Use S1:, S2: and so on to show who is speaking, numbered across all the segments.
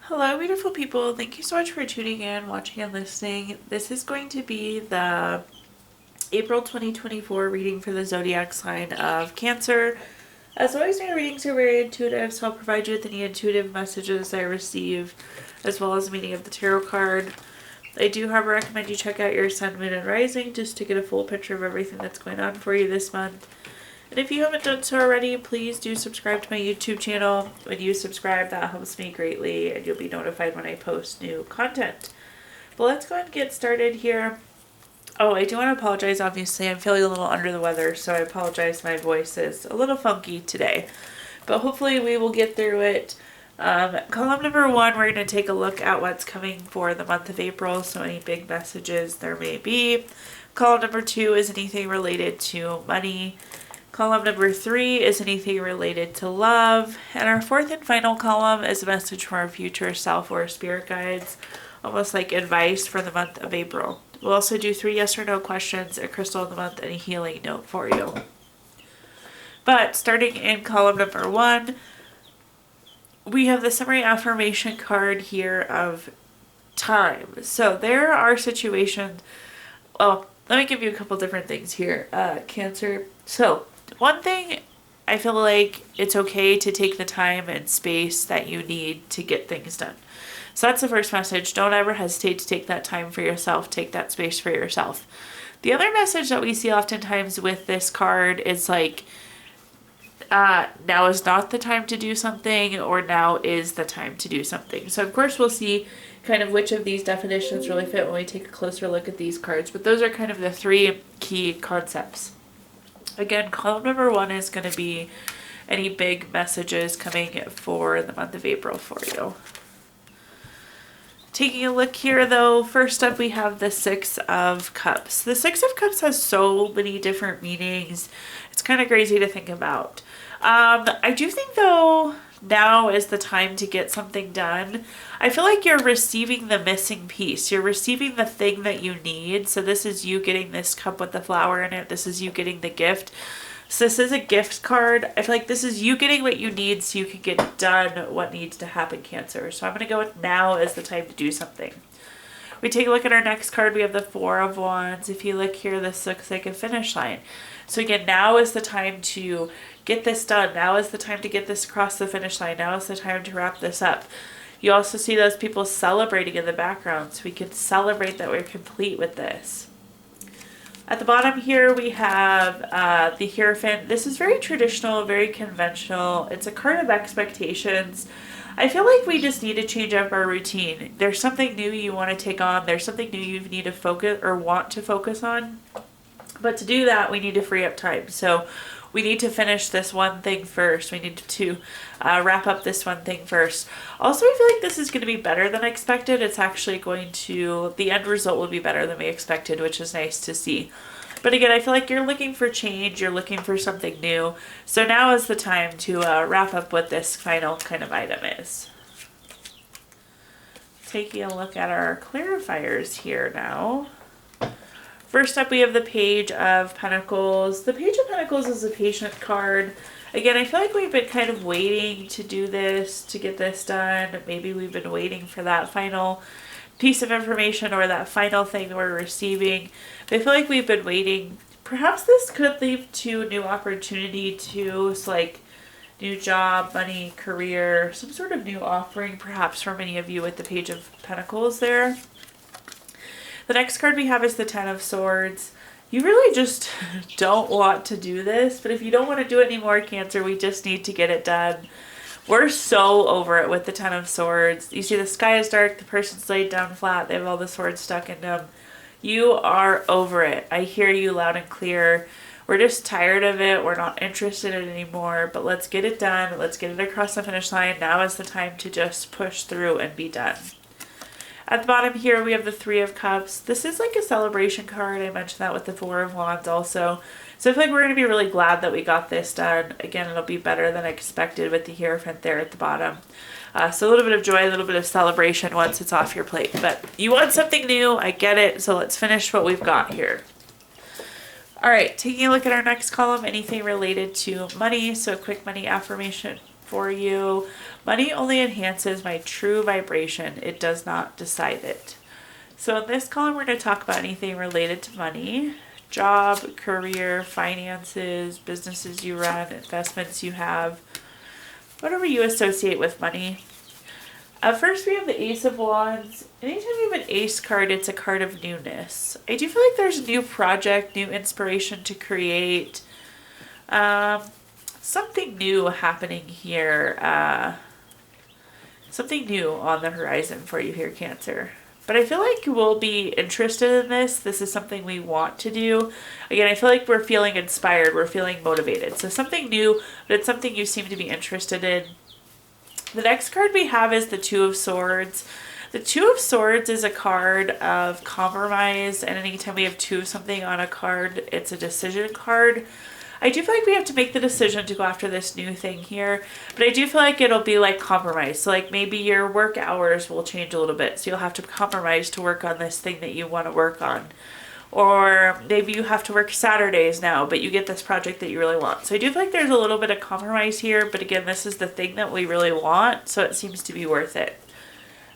S1: Hello, beautiful people. Thank you so much for tuning in, watching, and listening. This is going to be the April 2024 reading for the zodiac sign of Cancer. As always, my readings are very intuitive, so I'll provide you with any intuitive messages I receive, as well as the meaning of the tarot card. I do, however, recommend you check out your sun, moon, and rising just to get a full picture of everything that's going on for you this month. And if you haven't done so already, please do subscribe to my YouTube channel. When you subscribe, that helps me greatly, and you'll be notified when I post new content. But let's go ahead and get started here. Oh, I do want to apologize, obviously. I'm feeling a little under the weather, so I apologize. My voice is a little funky today. But hopefully we will get through it. Column number 1, we're going to take a look at what's coming for the month of April, so any big messages there may be. Column number 2 is anything related to money. Column number 3 is anything related to love. And our 4th and final column is a message from our future self or spirit guides, almost like advice for the month of April. We'll also do 3 yes or no questions, a crystal of the month, and a healing note for you. But starting in column number 1, we have the summary affirmation card here of time. So there are situations, well, let me give you a couple different things here, Cancer. So one thing, I feel like it's okay to take the time and space that you need to get things done. So that's the first message. Don't ever hesitate to take that time for yourself. Take that space for yourself. The other message that we see oftentimes with this card is like, now is not the time to do something, or now is the time to do something. So of course we'll see kind of which of these definitions really fit when we take a closer look at these cards. But those are kind of the 3 key concepts. Again, column number 1 is going to be any big messages coming for the month of April for you. Taking a look here though, first up we have the 6 of Cups. The 6 of Cups has so many different meanings. It's kind of crazy to think about. I do think though, now is the time to get something done. I feel like you're receiving the missing piece. You're receiving the thing that you need. So this is you getting this cup with the flower in it. This is you getting the gift. So this is a gift card. I feel like this is you getting what you need so you can get done what needs to happen, Cancer. So I'm going to go with now is the time to do something. We take a look at our next card. We have the 4 of Wands. If you look here, this looks like a finish line. So again, now is the time to get this done. Now is the time to get this across the finish line. Now is the time to wrap this up. You also see those people celebrating in the background. So we can celebrate that we're complete with this. At the bottom here, we have the Hierophant. This is very traditional, very conventional. It's a card of expectations. I feel like we just need to change up our routine. There's something new you want to take on. There's something new you need to focus or want to focus on. But to do that, we need to free up time. So we need to finish this one thing first. We need to wrap up this one thing first. Also, I feel like this is going to be better than expected. It's actually going to, the end result will be better than we expected, which is nice to see. But again, I feel like you're looking for change. You're looking for something new. So now is the time to wrap up what this final kind of item is. Taking a look at our clarifiers here now. First up, we have the Page of Pentacles. The Page of Pentacles is a patient card. Again, I feel like we've been kind of waiting to do this, to get this done. Maybe we've been waiting for that final piece of information or that final thing we're receiving. But I feel like we've been waiting. Perhaps this could lead to new opportunity too. So like new job, money, career, some sort of new offering perhaps for many of you with the Page of Pentacles there. The next card we have is the 10 of Swords. You really just don't want to do this, but if you don't want to do it anymore, Cancer, we just need to get it done. We're so over it with the 10 of Swords. You see the sky is dark, the person's laid down flat, they have all the swords stuck in them. You are over it. I hear you loud and clear. We're just tired of it. We're not interested in it anymore, but let's get it done. Let's get it across the finish line. Now is the time to just push through and be done. At the bottom here, we have the 3 of Cups. This is like a celebration card. I mentioned that with the 4 of Wands also. So I feel like we're going to be really glad that we got this done. Again, it'll be better than expected with the Hierophant there at the bottom. So a little bit of joy, a little bit of celebration once it's off your plate. But you want something new, I get it. So let's finish what we've got here. All right, taking a look at our next column, anything related to money. So a quick money affirmation for you. Money only enhances my true vibration. It does not decide it. So in this column, we're going to talk about anything related to money, job, career, finances, businesses you run, investments you have, whatever you associate with money. First, we have the Ace of Wands. Anytime you have an Ace card, it's a card of newness. I do feel like there's a new project, new inspiration to create. Something new happening here. Something new on the horizon for you here, Cancer. But I feel like we'll be interested in this. This is something we want to do. Again, I feel like we're feeling inspired. We're feeling motivated. So something new, but it's something you seem to be interested in. The next card we have is the Two of Swords. The Two of Swords is a card of compromise, and anytime we have two of something on a card, it's a decision card. I do feel like we have to make the decision to go after this new thing here, but I do feel like it'll be like compromise. So like maybe your work hours will change a little bit, so you'll have to compromise to work on this thing that you want to work on. Or maybe you have to work Saturdays now, but you get this project that you really want. So I do feel like there's a little bit of compromise here, but again, this is the thing that we really want, so it seems to be worth it.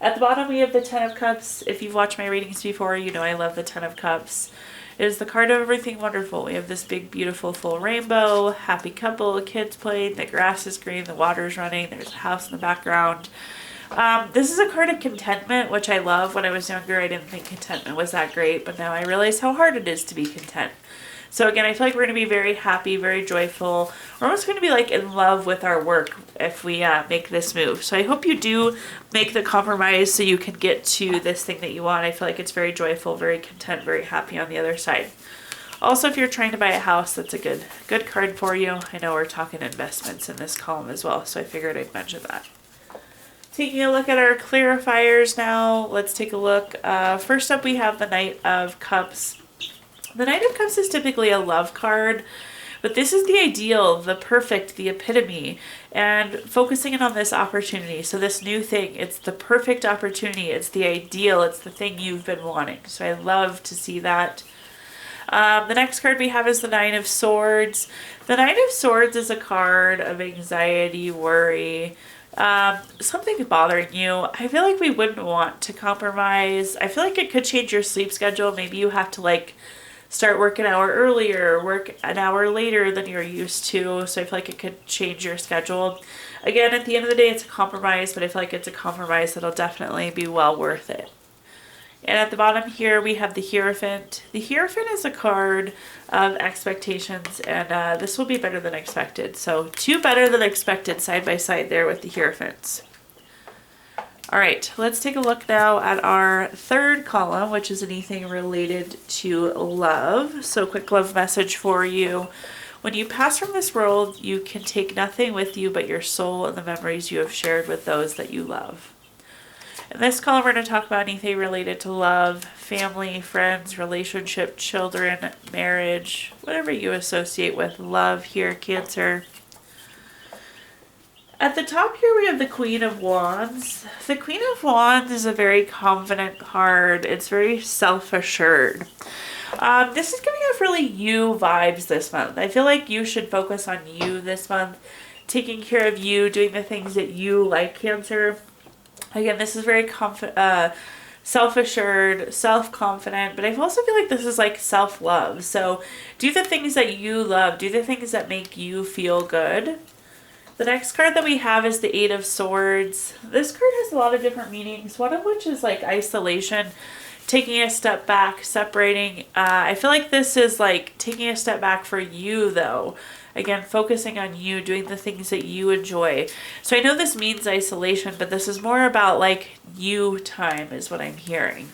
S1: At the bottom, we have the Ten of Cups. If you've watched my readings before, you know I love the Ten of Cups. It is the card of everything wonderful. We have this big, beautiful, full rainbow, happy couple, kids playing, the grass is green, the water's running, there's a house in the background. This is a card of contentment, which I love. When I was younger, I didn't think contentment was that great, but now I realize how hard it is to be content. So again, I feel like we're going to be very happy, very joyful. We're almost going to be like in love with our work if we make this move. So I hope you do make the compromise so you can get to this thing that you want. I feel like it's very joyful, very content, very happy on the other side. Also, if you're trying to buy a house, that's a good card for you. I know we're talking investments in this column as well, so I figured I'd mention that. Taking a look at our clarifiers now, let's take a look. First up, we have the Knight of Cups. The Knight of Cups is typically a love card, but this is the ideal, the perfect, the epitome, and focusing in on this opportunity. So this new thing, it's the perfect opportunity, it's the ideal, it's the thing you've been wanting. So I love to see that. The next card we have is the Nine of Swords. The Nine of Swords is a card of anxiety, worry, something bothering you. I feel like we wouldn't want to compromise. I feel like it could change your sleep schedule. Maybe you have to like start work an hour earlier, work an hour later than you're used to. So I feel like it could change your schedule. Again, at the end of the day, it's a compromise, but I feel like it's a compromise that'll definitely be well worth it. And at the bottom here, we have the Hierophant. The Hierophant is a card of expectations, and this will be better than expected. So two better than expected side by side there with the Hierophants. All right, let's take a look now at our third column, which is anything related to love. So quick love message for you. When you pass from this world, you can take nothing with you but your soul and the memories you have shared with those that you love. In this column, we're going to talk about anything related to love, family, friends, relationship, children, marriage, whatever you associate with love here, Cancer. At the top here, we have the Queen of Wands. The Queen of Wands is a very confident card. It's very self-assured. This is giving off really you vibes this month. I feel like you should focus on you this month, taking care of you, doing the things that you like, Cancer. Again, this is very self-assured, self-confident, but I also feel like this is like self-love. So do the things that you love. Do the things that make you feel good. The next card that we have is the Eight of Swords. This card has a lot of different meanings, one of which is like isolation, taking a step back, separating. I feel like this is like taking a step back for you though. Again, focusing on you, doing the things that you enjoy. So I know this means isolation, but this is more about like you time is what I'm hearing.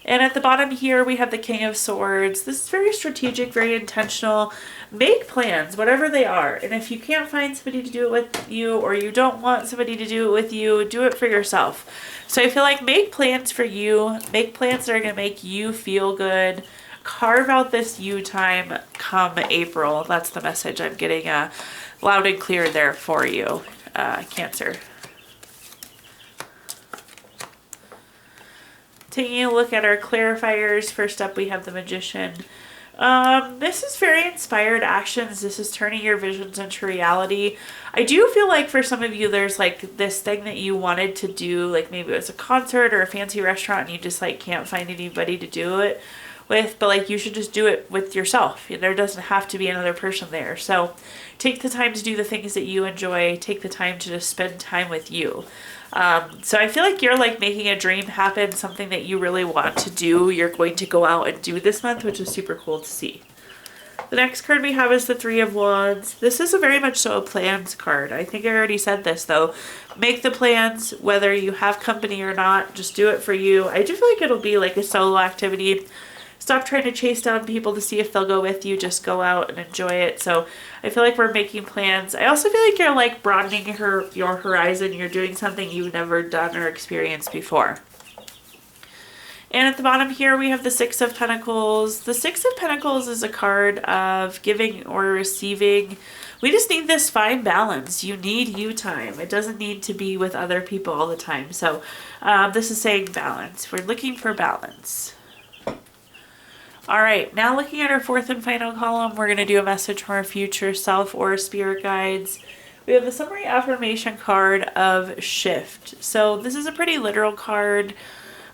S1: And at the bottom here, we have the King of Swords. This is very strategic, very intentional. Make plans, whatever they are. And if you can't find somebody to do it with you, or you don't want somebody to do it with you, do it for yourself. So I feel like make plans for you. Make plans that are going to make you feel good. Carve out this you time come April. That's the message I'm getting loud and clear there for you, Cancer. Taking a look at our clarifiers. First up, we have the Magician. This is very inspired actions. This is turning your visions into reality. I do feel like for some of you, there's like this thing that you wanted to do, like maybe it was a concert or a fancy restaurant and you just like can't find anybody to do it with, but like you should just do it with yourself. There doesn't have to be another person there. So take the time to do the things that you enjoy. Take the time to just spend time with you. So I feel like you're like making a dream happen, something that you really want to do. You're going to go out and do this month, which is super cool to see. The next card we have is the Three of Wands. This is a very much so a plans card. I think I already said this though. Make the plans, whether you have company or not, just do it for you. I do feel like it'll be like a solo activity. Stop trying to chase down people to see if they'll go with you. Just go out and enjoy it. So I feel like we're making plans. I also feel like you're like broadening your horizon. You're doing something you've never done or experienced before. And at the bottom here, we have the Six of Pentacles. The Six of Pentacles is a card of giving or receiving. We just need this fine balance. You need you time. It doesn't need to be with other people all the time. So this is saying balance. We're looking for balance. All right, now looking at our fourth and final column, we're going to do a message from our future self or spirit guides. We have the summary affirmation card of shift. So this is a pretty literal card.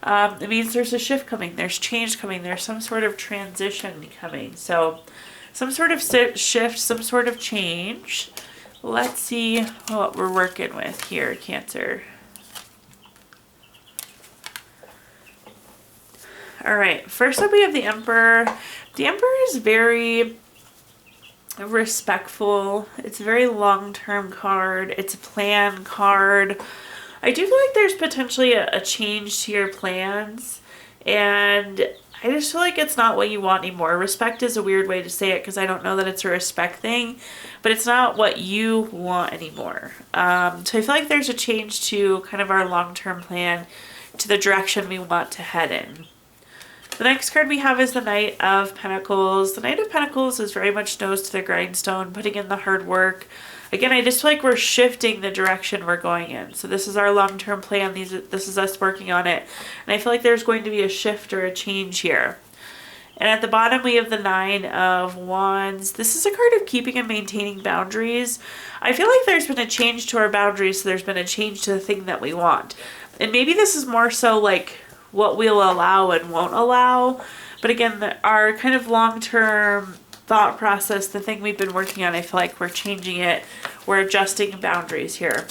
S1: It means there's a shift coming, there's change coming, there's some sort of transition coming. So some sort of shift, some sort of change. Let's see what we're working with here, Cancer. All right, first up we have the Emperor. The Emperor is very respectful. It's a very long-term card. It's a plan card. I do feel like there's potentially a change to your plans, and I just feel like it's not what you want anymore. Respect is a weird way to say it because I don't know that it's a respect thing, but it's not what you want anymore. So I feel like there's a change to kind of our long-term plan, to the direction we want to head in. The next card we have is the Knight of Pentacles. The Knight of Pentacles is very much nose to the grindstone, putting in the hard work. Again, I just feel like we're shifting the direction we're going in. So this is our long-term plan. This is us working on it. And I feel like there's going to be a shift or a change here. And at the bottom, we have the Nine of Wands. This is a card of keeping and maintaining boundaries. I feel like there's been a change to our boundaries, so there's been a change to the thing that we want. And maybe this is more so like what we'll allow and won't allow. But again, our kind of long-term thought process, the thing we've been working on, I feel like we're changing it. We're adjusting boundaries here.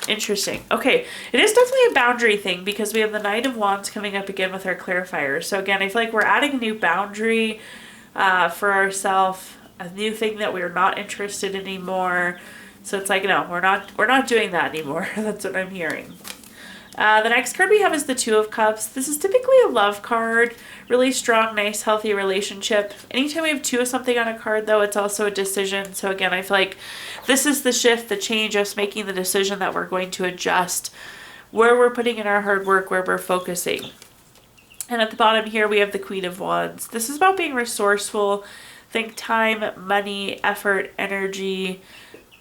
S1: Interesting. Okay, it is definitely a boundary thing because we have the Knight of Wands coming up again with our clarifier. So again, I feel like we're adding a new boundary for ourselves, a new thing that we're not interested in anymore. So it's like, no, we're not doing that anymore. That's what I'm hearing. The next card we have is the Two of Cups. This is typically a love card, really strong, nice, healthy relationship. Anytime we have two of something on a card, though, it's also a decision. So again, I feel like this is the shift, the change, us making the decision that we're going to adjust where we're putting in our hard work, where we're focusing. And at the bottom here, we have the Queen of Wands. This is about being resourceful. Think time, money, effort, energy,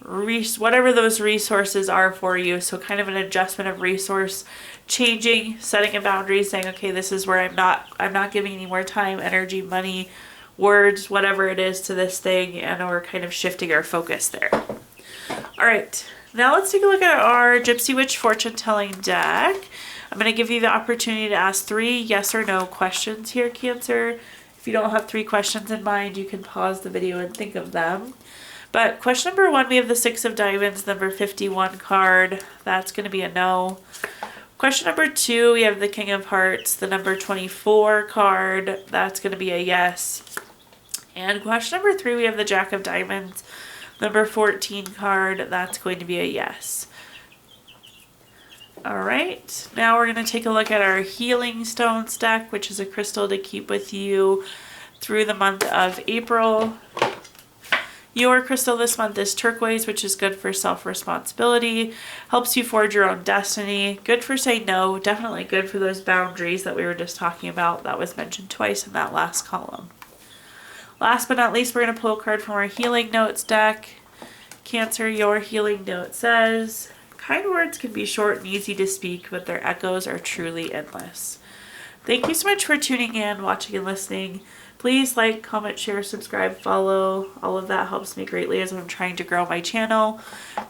S1: whatever those resources are for you. So kind of an adjustment of resource, changing, setting a boundary, saying, okay, this is where I'm not giving any more time, energy, money, words, whatever it is to this thing, and we're kind of shifting our focus there. All right, now let's take a look at our Gypsy Witch fortune telling deck. I'm going to give you the opportunity to ask 3 yes or no questions here, Cancer. If you don't have 3 questions in mind, you can pause the video and think of them. But question number 1, we have the Six of Diamonds, number 51 card. That's going to be a no. Question number 2, we have the King of Hearts, the number 24 card. That's going to be a yes. And question number 3, we have the Jack of Diamonds, number 14 card. That's going to be a yes. All right, now we're going to take a look at our Healing Stones deck, which is a crystal to keep with you through the month of April. Your crystal this month is turquoise, which is good for self-responsibility, helps you forge your own destiny, good for say no, definitely good for those boundaries that we were just talking about. That was mentioned twice in that last column. Last but not least, we're going to pull a card from our Healing Notes deck. Cancer, your healing note says, kind words can be short and easy to speak, but their echoes are truly endless. Thank you so much for tuning in, watching, and listening. Please like, comment, share, subscribe, follow. All of that helps me greatly as I'm trying to grow my channel.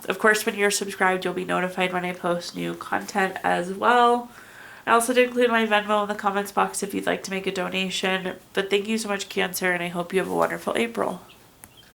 S1: Of course, when you're subscribed, you'll be notified when I post new content as well. I also did include my Venmo in the comments box if you'd like to make a donation. But thank you so much, Cancer, and I hope you have a wonderful April.